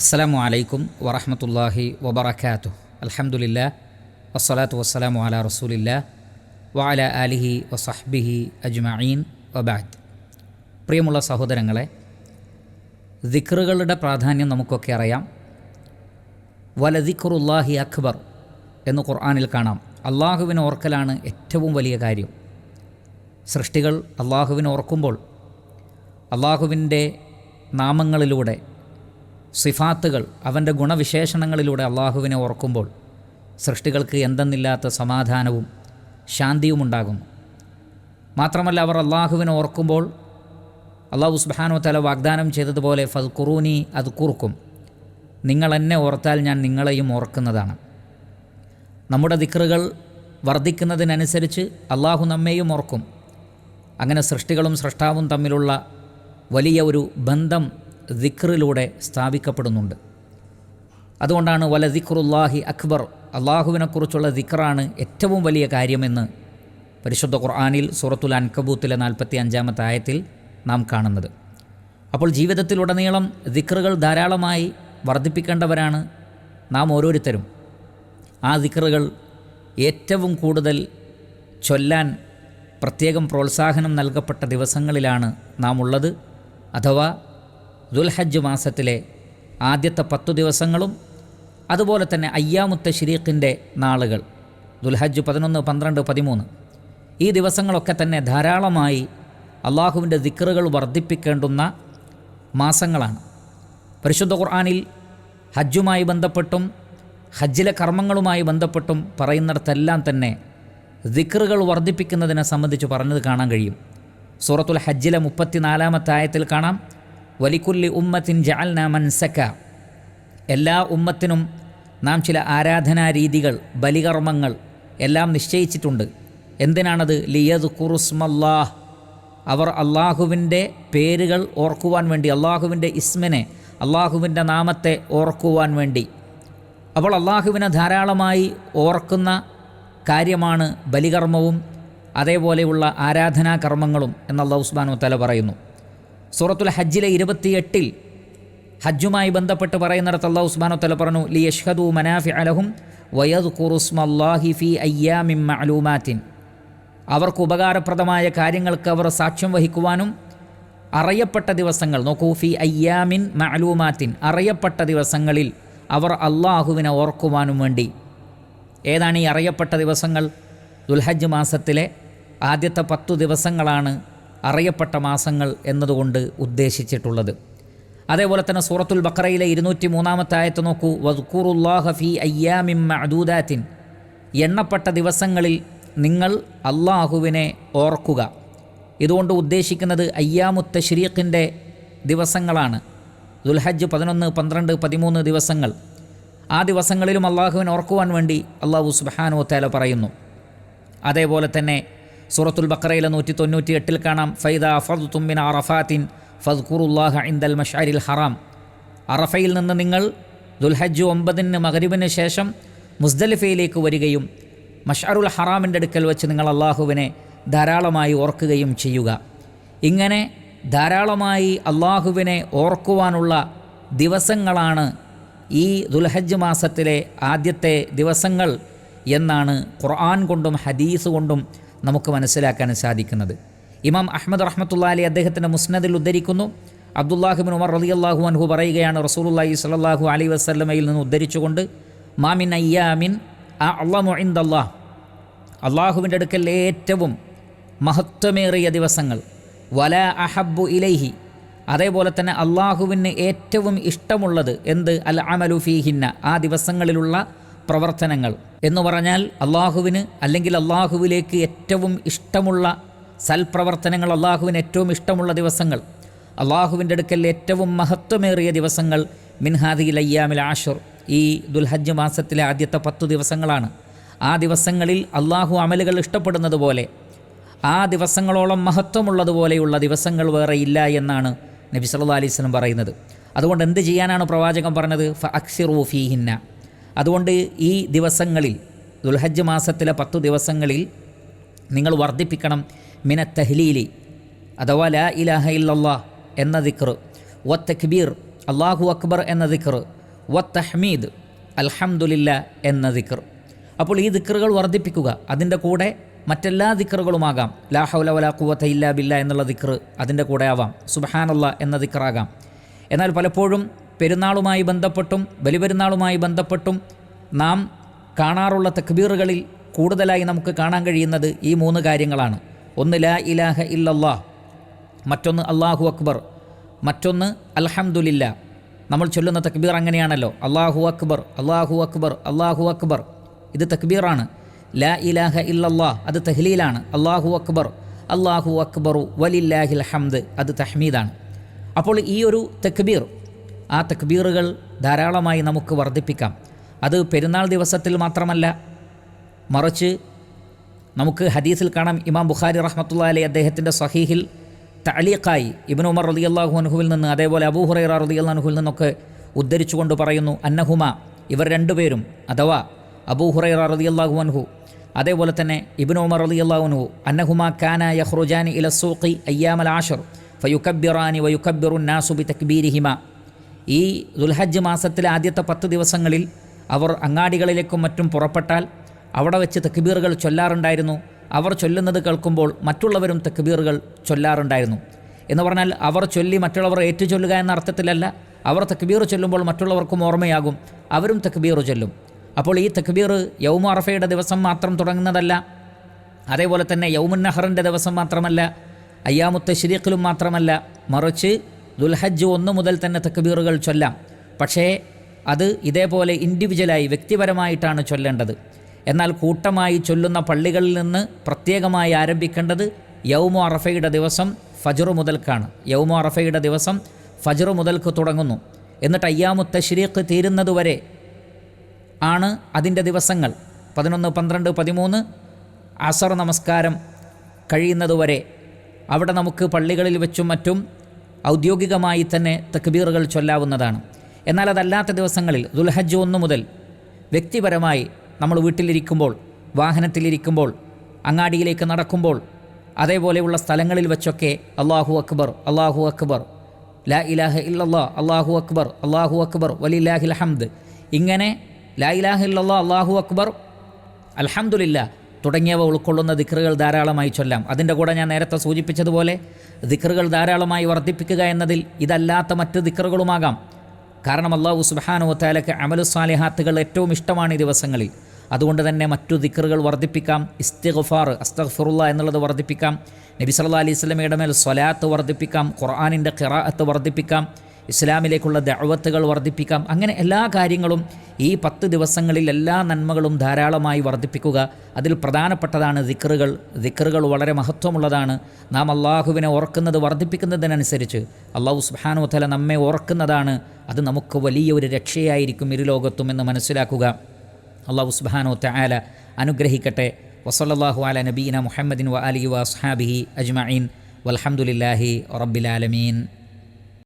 അസ്സലാമു അലൈക്കും വറഹ്മത്തുള്ളാഹി വബറകാതുഹു. അൽഹംദുലില്ലാഹ് വസ്സലാത്തു വസ്സലാമു അലാ റസൂലില്ലാഹ് വഅലാ ആലിഹി വസഹ്ബിഹി അജ്മഈൻ വബഅദ്. പ്രിയമുള്ള സഹോദരങ്ങളെ, ദിക്റുകളുടെ പ്രാധാന്യം നമുക്കൊക്കെ അറിയാം. വലദിക്റുല്ലാഹി അക്ബർ എന്ന് ഖുർആനിൽ കാണാം. അള്ളാഹുവിനെ ഓർക്കലാണ് ഏറ്റവും വലിയ കാര്യം. സൃഷ്ടികൾ അള്ളാഹുവിനെ ഓർക്കുമ്പോൾ, അള്ളാഹുവിൻ്റെ നാമങ്ങളിലൂടെ, സിഫാത്തുകൾ, അവൻ്റെ ഗുണവിശേഷണങ്ങളിലൂടെ അള്ളാഹുവിനെ ഓർക്കുമ്പോൾ സൃഷ്ടികൾക്ക് എന്തെന്നില്ലാത്ത സമാധാനവും ശാന്തിയും ഉണ്ടാകുന്നു. മാത്രമല്ല, അവർ അള്ളാഹുവിനെ ഓർക്കുമ്പോൾ അള്ളാഹു സുബ്ഹാനഹു വ തആല വാഗ്ദാനം ചെയ്തതുപോലെ ഫദ്കുറൂനി അദ്കുറുക്കും, നിങ്ങൾ എന്നെ ഓർത്താൽ ഞാൻ നിങ്ങളെയും ഓർക്കുന്നതാണ്. നമ്മുടെ ദിക്റുകൾ വർദ്ധിക്കുന്നതിനനുസരിച്ച് അള്ളാഹു നമ്മെയും ഓർക്കും. അങ്ങനെ സൃഷ്ടികളും സൃഷ്ടാവും തമ്മിലുള്ള വലിയ ഒരു ബന്ധം ദിക്റിലൂടെ സ്ഥാപിക്കപ്പെടുന്നുണ്ട്. അതുകൊണ്ടാണ് വലദിക്റുല്ലാഹി അക്ബർ, അള്ളാഹുവിനെക്കുറിച്ചുള്ള ദിക്റാണ് ഏറ്റവും വലിയ കാര്യമെന്ന് പരിശുദ്ധ ഖുർആനിൽ സൂറത്തുൽ അൻകബൂത്തിലെ 45-ാമത്തെ ആയത്തിൽ നാം കാണുന്നത്. അപ്പോൾ ജീവിതത്തിലുടനീളം ദിക്റുകൾ ധാരാളമായി വർദ്ധിപ്പിക്കേണ്ടവരാണ് നാം ഓരോരുത്തരും. ആ ദിക്റുകൾ ഏറ്റവും കൂടുതൽ ചൊല്ലാൻ പ്രത്യേകം പ്രോത്സാഹനം നൽകപ്പെട്ട ദിവസങ്ങളിലാണ് നാം ഉള്ളത്. അഥവാ ദുൽഹജ്ജ് മാസത്തിലെ ആദ്യത്തെ 10 ദിവസങ്ങളും അതുപോലെ തന്നെ അയ്യാമുത്ത ശരീഖിൻ്റെ നാളുകൾ, ദുൽഹജ്ജ് 11, 12, 13, ഈ ദിവസങ്ങളൊക്കെ തന്നെ ധാരാളമായി അള്ളാഹുവിൻ്റെ ദിക്റുകൾ വർദ്ധിപ്പിക്കേണ്ടുന്ന മാസങ്ങളാണ്. പരിശുദ്ധ ഖുർആനിൽ ഹജ്ജുമായി ബന്ധപ്പെട്ടും ഹജ്ജിലെ കർമ്മങ്ങളുമായി ബന്ധപ്പെട്ടും പറയുന്നിടത്തെല്ലാം തന്നെ ദിക്റുകൾ വർദ്ധിപ്പിക്കുന്നതിനെ സംബന്ധിച്ച് പറഞ്ഞത് കാണാൻ കഴിയും. സൂറത്തുൽ ഹജ്ജിലെ 34-ാമത്തെ ആയത്തിൽ കാണാം, വലിക്കുല്ലി ഉമ്മത്തിൻ ജഅൽനാ മൻസക, എല്ലാ ഉമ്മത്തിനും നാം ചില ആരാധനാരീതികൾ, ബലികർമ്മങ്ങൾ എല്ലാം നിശ്ചയിച്ചിട്ടുണ്ട്. എന്തിനാണത്? ലിയദ്കുറുസ്മല്ലാഹ്, അവർ അള്ളാഹുവിൻ്റെ പേരുകൾ ഓർക്കുവാൻ വേണ്ടി, അള്ളാഹുവിൻ്റെ ഇസ്മിനെ, അള്ളാഹുവിൻ്റെ നാമത്തെ ഓർക്കുവാൻ വേണ്ടി. അപ്പോൾ അള്ളാഹുവിനെ ധാരാളമായി ഓർക്കുന്ന കാര്യമാണ് ബലികർമ്മവും അതേപോലെയുള്ള ആരാധനാകർമ്മങ്ങളും എന്ന് അല്ലാഹു സുബ്ഹാനഹു വ തആല പറയുന്നു. സൂറത്തുൽ ഹജ്ജിലെ 28-ൽ ഹജ്ജുമായി ബന്ധപ്പെട്ട് പറയുന്നിടത്ത് അല്ലാഹു സുബ്ഹാനഹു വ തആല പറഞ്ഞു, ലിയഷ്ഹദൂ മനാഫിഅ ലഹും വയദ്കുറുസ്മല്ലാഹി ഫീ അയ്യാമിൻ മഅലൂമാത്തിൻ, അവർക്ക് ഉപകാരപ്രദമായ കാര്യങ്ങൾക്ക് അവർ സാക്ഷ്യം വഹിക്കുവാനും അറിയപ്പെട്ട ദിവസങ്ങൾ, നോക്കൂ, ഫീ അയ്യാമിൻ മഅലൂമാത്തിൻ, അറിയപ്പെട്ട ദിവസങ്ങളിൽ അവർ അള്ളാഹുവിനെ ഓർക്കുവാനും വേണ്ടി. ഏതാണ് ഈ അറിയപ്പെട്ട ദിവസങ്ങൾ? ദുൽഹജ്ജ് മാസത്തിലെ ആദ്യത്തെ 10 ദിവസങ്ങളാണ് അറിയപ്പെട്ട മാസങ്ങൾ എന്നതുകൊണ്ട് ഉദ്ദേശിച്ചിട്ടുള്ളത്. അതേപോലെ തന്നെ സൂറത്തുൽ ബഖറയിലെ 203-ാമത്തെ ആയത്ത് നോക്കൂ, വദ്കുറുല്ലാഹ ഫീ അയ്യാമിൻ മഅദൂദാത്തിൻ, എണ്ണപ്പെട്ട ദിവസങ്ങളിൽ നിങ്ങൾ അള്ളാഹുവിനെ ഓർക്കുക. ഇതുകൊണ്ട് ഉദ്ദേശിക്കുന്നത് അയ്യാമുത്ത ശരീഖിൻ്റെ ദിവസങ്ങളാണ്. ദുൽഹജ്ജ് 11, 12, 13 ദിവസങ്ങൾ. ആ ദിവസങ്ങളിലും അള്ളാഹുവിനെ ഓർക്കുവാൻ വേണ്ടി അല്ലാഹു സുബ്ഹാനഹു വ തആല പറയുന്നു. അതേപോലെ തന്നെ സൂറത്തുൽ ബഖറയിലെ 198-ൽ കാണാം, ഫൈദാ അഫദ്തും മിൻ അറഫാത്തിൻ ഫദ്കുറുല്ലാഹ ഇൻദൽ മശ്അരിൽ ഹറാം, അറഫയിൽ നിന്ന് നിങ്ങൾ ദുൽഹജ്ജ് 9 മഗ്രിബിന് ശേഷം മുസ്ദലിഫയിലേക്ക് വരികയും മശ്അറുൽ ഹറാമിൻ്റെ അടുക്കൽ വെച്ച് നിങ്ങൾ അള്ളാഹുവിനെ ധാരാളമായി ഓർക്കുകയും ചെയ്യുക. ഇങ്ങനെ ധാരാളമായി അള്ളാഹുവിനെ ഓർക്കുവാനുള്ള ദിവസങ്ങളാണ് ഈ ദുൽഹജ്ജ് മാസത്തിലെ ആദ്യത്തെ ദിവസങ്ങൾ എന്നാണ് ഖുർആൻ കൊണ്ടും ഹദീസ് കൊണ്ടും നമുക്ക് മനസ്സിലാക്കാൻ സാധിക്കുന്നത്. ഇമാം അഹ്മദ് റഹ്മത്തുള്ളാഹി അലൈഹി അദ്ദേഹത്തിൻ്റെ മുസ്നദിൽ ഉദ്ധരിക്കുന്നു, അബ്ദുല്ലാഹി ഇബ്നു ഉമർ റളിയല്ലാഹു അൻഹു പറയുകയാണ്, റസൂലുള്ളാഹി സ്വല്ലല്ലാഹു അലൈഹി വസല്ലമയിൽ നിന്ന് ഉദ്ധരിച്ചുകൊണ്ട്, മാ മിൻ അയ്യാമിൻ അഅ്ളമു ഇൻദല്ലാഹ്, അള്ളാഹുവിൻ്റെ അടുക്കൽ ഏറ്റവും മഹത്വമേറിയ ദിവസങ്ങൾ, വലാ അഹബ്ബു ഇലൈഹി, അതേപോലെ തന്നെ അള്ളാഹുവിന് ഏറ്റവും ഇഷ്ടമുള്ളത് എന്ത്? അൽ അമലു ഫീഹിന്ന, ആ ദിവസങ്ങളിലുള്ള പ്രവർത്തനങ്ങൾ എന്ന് പറഞ്ഞാൽ അള്ളാഹുവിന്, അല്ലെങ്കിൽ അള്ളാഹുവിലേക്ക് ഏറ്റവും ഇഷ്ടമുള്ള സൽപ്രവർത്തനങ്ങൾ, അള്ളാഹുവിന് ഏറ്റവും ഇഷ്ടമുള്ള ദിവസങ്ങൾ, അള്ളാഹുവിൻ്റെ അടുക്കൽ ഏറ്റവും മഹത്വമേറിയ ദിവസങ്ങൾ മിൻ ഹാദിഹിൽ അയ്യാമിൽ ആശുർ, ഈ ദുൽഹജ്ജ് മാസത്തിലെ ആദ്യത്തെ 10 ദിവസങ്ങളാണ്. ആ ദിവസങ്ങളിൽ അള്ളാഹു അമലുകൾ ഇഷ്ടപ്പെടുന്നത് പോലെ, ആ ദിവസങ്ങളോളം മഹത്വമുള്ളതുപോലെയുള്ള ദിവസങ്ങൾ വേറെ ഇല്ല എന്നാണ് നബി സല്ലല്ലാഹു അലൈഹി വസല്ലം പറയുന്നത്. അതുകൊണ്ട് എന്ത് ചെയ്യാനാണ് പ്രവാചകൻ പറഞ്ഞത്? ഫഅക്സിറൂ ഫീഹിന്ന, അതുകൊണ്ട് ഈ ദിവസങ്ങളിൽ, ദുൽഹജ്ജ് മാസത്തിലെ 10 ദിവസങ്ങളിൽ നിങ്ങൾ വർദ്ധിപ്പിക്കണം മിനത്ത് തഹ്ലീലി, അഥവാ ലാ ഇലാഹ ഇല്ലല്ലാഹ് എന്ന ദിക്ർ, വത്തക്ബീർ, അല്ലാഹു അക്ബർ എന്ന ദിക്ർ, വത്തഹ്മീദ് അൽഹംദുലില്ല എന്ന ദിക്ർ. അപ്പോൾ ഈ ദിക്റുകൾ വർദ്ധിപ്പിക്കുക. അതിൻ്റെ കൂടെ മറ്റെല്ലാ ദിക്റുകളുമാകാം. ലാ ഹൗല വലാ ഖുവത ഇല്ലാ ബില്ലാ എന്നുള്ള ദിക്ർ അതിൻ്റെ കൂടെ ആവാം. സുബ്ഹാനല്ലാഹ് എന്ന ദിക്റാകാം. എന്നാൽ പലപ്പോഴും പെരുന്നാളുമായി ബന്ധപ്പെട്ടും ബലിപെരുന്നാളുമായി ബന്ധപ്പെട്ടും നാം കാണാറുള്ള തക്ബീറുകളിൽ കൂടുതലായി നമുക്ക് കാണാൻ കഴിയുന്നത് ഈ 3 കാര്യങ്ങളാണ്. ഒന്ന് ലാ ഇലാഹ ഇല്ലല്ലാഹ്, മറ്റൊന്ന് അല്ലാഹു അക്ബർ, മറ്റൊന്ന് അൽഹംദുലില്ലാ. നമ്മൾ ചൊല്ലുന്ന തക്ബീർ അങ്ങനെയാണല്ലോ, അല്ലാഹു അക്ബർ അല്ലാഹു അക്ബർ അല്ലാഹു അക്ബർ, ഇത് തക്ബീറാണ്. ലാ ഇലാഹ ഇല്ലല്ലാഹ് അത് തഹ്ലീലാണ്. അല്ലാഹു അക്ബറു വലില്ലാഹിൽ ഹംദ് അത് തഹ്മീദാണ്. അപ്പോൾ ഈ ഒരു തക്ബീർ, ആ തക്ബീറുകൾ ധാരാളമായി നമുക്ക് വർദ്ധിപ്പിക്കാം. അത് പെരുന്നാൾ ദിവസത്തിൽ മാത്രമല്ല, മറിച്ച് നമുക്ക് ഹദീസിൽ കാണാം. ഇമാം ബുഖാരി റഹ്മത്തുള്ളാഹി അലൈഹി അദ്ദേഹത്തിൻ്റെ സ്വഹീഹിൽ തഅലീഖായി ഇബ്നു ഉമർ റളിയല്ലാഹു അൻഹുവിൽ നിന്ന്, അതേപോലെ അബൂ ഹുറൈറ റളിയല്ലാഹു അൻഹുവിൽ നിന്നൊക്കെ ഉദ്ധരിച്ചുകൊണ്ട് പറയുന്നു, അന്നഹുമ ഇവർ രണ്ടുപേരും, അഥവാ അബൂ ഹുറൈറ റളിയല്ലാഹു അൻഹു അതേപോലെ തന്നെ ഇബ്നു ഉമർ റളിയല്ലാഹു അൻഹു, അന്നഹുമ കാന യഖ്റുജാനി ഇല സൂഖി അയ്യാമൽ ആശർ ഫയുകബ്ബിറാനി വയുകബ്ബിറു നാസു ബിതക്ബീരിഹിമ. ഈ ദുൽഹജ്ജ് മാസത്തിലെ ആദ്യത്തെ 10 ദിവസങ്ങളിൽ അവർ അങ്ങാടികളിലേക്കും മറ്റും പുറപ്പെട്ടാൽ അവിടെ വെച്ച് തക്ബീറുകൾ ചൊല്ലാറുണ്ടായിരുന്നു. അവർ ചൊല്ലുന്നത് കേൾക്കുമ്പോൾ മറ്റുള്ളവരും തക്ബീറുകൾ ചൊല്ലാറുണ്ടായിരുന്നു. എന്ന് പറഞ്ഞാൽ അവർ ചൊല്ലി മറ്റുള്ളവർ ഏറ്റുചൊല്ലുക എന്ന അർത്ഥത്തിലല്ല, അവർ തക്ബീർ ചൊല്ലുമ്പോൾ മറ്റുള്ളവർക്കും ഓർമ്മയാകും, അവരും തക്ബീർ ചൊല്ലും. അപ്പോൾ ഈ തക്ബീർ യൗമു അറഫയുടെ ദിവസം മാത്രം തുടങ്ങുന്നതല്ല, അതേപോലെ തന്നെ യൗമുൻ നഹറിൻ്റെ ദിവസം മാത്രമല്ല, അയ്യാമു തശ്രീഖിലും മാത്രമല്ല, മറിച്ച് ദുൽഹജ്ജ് 1 മുതൽ തന്നെ തക്ബീറുകൾ ചൊല്ലാം. പക്ഷേ അത് ഇതേപോലെ ഇൻഡിവിജ്വലായി വ്യക്തിപരമായിട്ടാണ് ചൊല്ലേണ്ടത്. എന്നാൽ കൂട്ടമായി ചൊല്ലുന്ന പള്ളികളിൽ നിന്ന് പ്രത്യേകമായി ആരംഭിക്കേണ്ടത് യൗമു അറഫയുടെ ദിവസം ഫജ്ർ മുതൽക്കാണ്. യൗമു അറഫയുടെ ദിവസം ഫജ്ർ മുതൽക്ക് തുടങ്ങുന്നു. എന്നിട്ട് അയ്യാമു തശ്രീഖ് തീരുന്നതുവരെ ആണ് അതിൻ്റെ ദിവസങ്ങൾ. 11, 12, 13 അസർ നമസ്കാരം കഴിയുന്നതുവരെ അവിടെ നമുക്ക് പള്ളികളിൽ വെച്ചും മറ്റും ഔദ്യോഗികമായി തന്നെ തക്ബീറുകൾ ചൊല്ലാവുന്നതാണ്. എന്നാൽ അതല്ലാത്ത ദിവസങ്ങളിൽ ദുൽഹജ്ജ് 1 മുതൽ വ്യക്തിപരമായി നമ്മൾ വീട്ടിലിരിക്കുമ്പോൾ, വാഹനത്തിലിരിക്കുമ്പോൾ, അങ്ങാടിയിലേക്ക് നടക്കുമ്പോൾ, അതേപോലെയുള്ള സ്ഥലങ്ങളിൽ വെച്ചൊക്കെ അല്ലാഹു അക്ബർ ലാ ഇലാഹ ഇല്ലല്ലാഹ് അല്ലാഹു അക്ബർ വലില്ലാഹിൽ ഹംദ്, ഇങ്ങനെ ലാ ഇലാഹ ഇല്ലല്ലാഹ് അല്ലാഹു അക്ബർ അൽഹംദുലില്ലാ തുടങ്ങിയവ ഉൾക്കൊള്ളുന്ന ദിക്റുകൾ ധാരാളമായി ചൊല്ലാം. അതിൻ്റെ കൂടെ ഞാൻ നേരത്തെ സൂചിപ്പിച്ചതുപോലെ ദിക്റുകൾ ധാരാളമായി വർദ്ധിപ്പിക്കുക എന്നതിൽ ഇതല്ലാത്ത മറ്റ് ദിക്റുകളുമാകാം. കാരണം അല്ലാഹു സുബ്ഹാനഹു വ തആലക്ക് അമലു സാലിഹാത്തുകൾ ഏറ്റവും ഇഷ്ടമാണ് ഈ ദിവസങ്ങളിൽ. അതുകൊണ്ട് തന്നെ മറ്റു ദിക്റുകൾ വർദ്ധിപ്പിക്കാം. ഇസ്തിഗ്ഫാർ, അസ്തഗ്ഫിറുല്ലാ എന്നുള്ളത് വർദ്ധിപ്പിക്കാം. നബി സല്ലല്ലാഹു അലൈഹി വസല്ലമയുടെ മേൽ സ്വലാത്ത് വർദ്ധിപ്പിക്കാം. ഖുർആനിൻ്റെ ഖിറാഅത്ത് വർദ്ധിപ്പിക്കാം. ഇസ്ലാമിലേക്കുള്ള ദഅവത്തുകൾ വർദ്ധിപ്പിക്കാം. അങ്ങനെ എല്ലാ കാര്യങ്ങളും ഈ 10 ദിവസങ്ങളിൽ എല്ലാ നന്മകളും ധാരാളമായി വർദ്ധിപ്പിക്കുക. അതിൽ പ്രധാനപ്പെട്ടതാണ് ദിക്റുകൾ. ദിക്റുകൾ വളരെ മഹത്വമുള്ളതാണ്. നാം അള്ളാഹുവിനെ ഓർക്കുന്നത് വർദ്ധിപ്പിക്കുന്നതിനനുസരിച്ച് അല്ലാഹു സുബ്ഹാനഹു വ തആല നമ്മെ ഓർക്കുന്നതാണ്. അത് നമുക്ക് വലിയ ഒരു രക്ഷയായിരിക്കും ഇരുലോകത്തും എന്ന് മനസ്സിലാക്കുക. അല്ലാഹു സുബ്ഹാനഹു വ തആല അനുഗ്രഹിക്കട്ടെ. വസല്ലല്ലാഹു അലാ നബീന മുഹമ്മദിൻ വ ആലിഹി വ അസ്ഹാബിഹി അജ്മഈൻ വൽഹംദുലില്ലാഹി റബ്ബിൽ ആലമീൻ.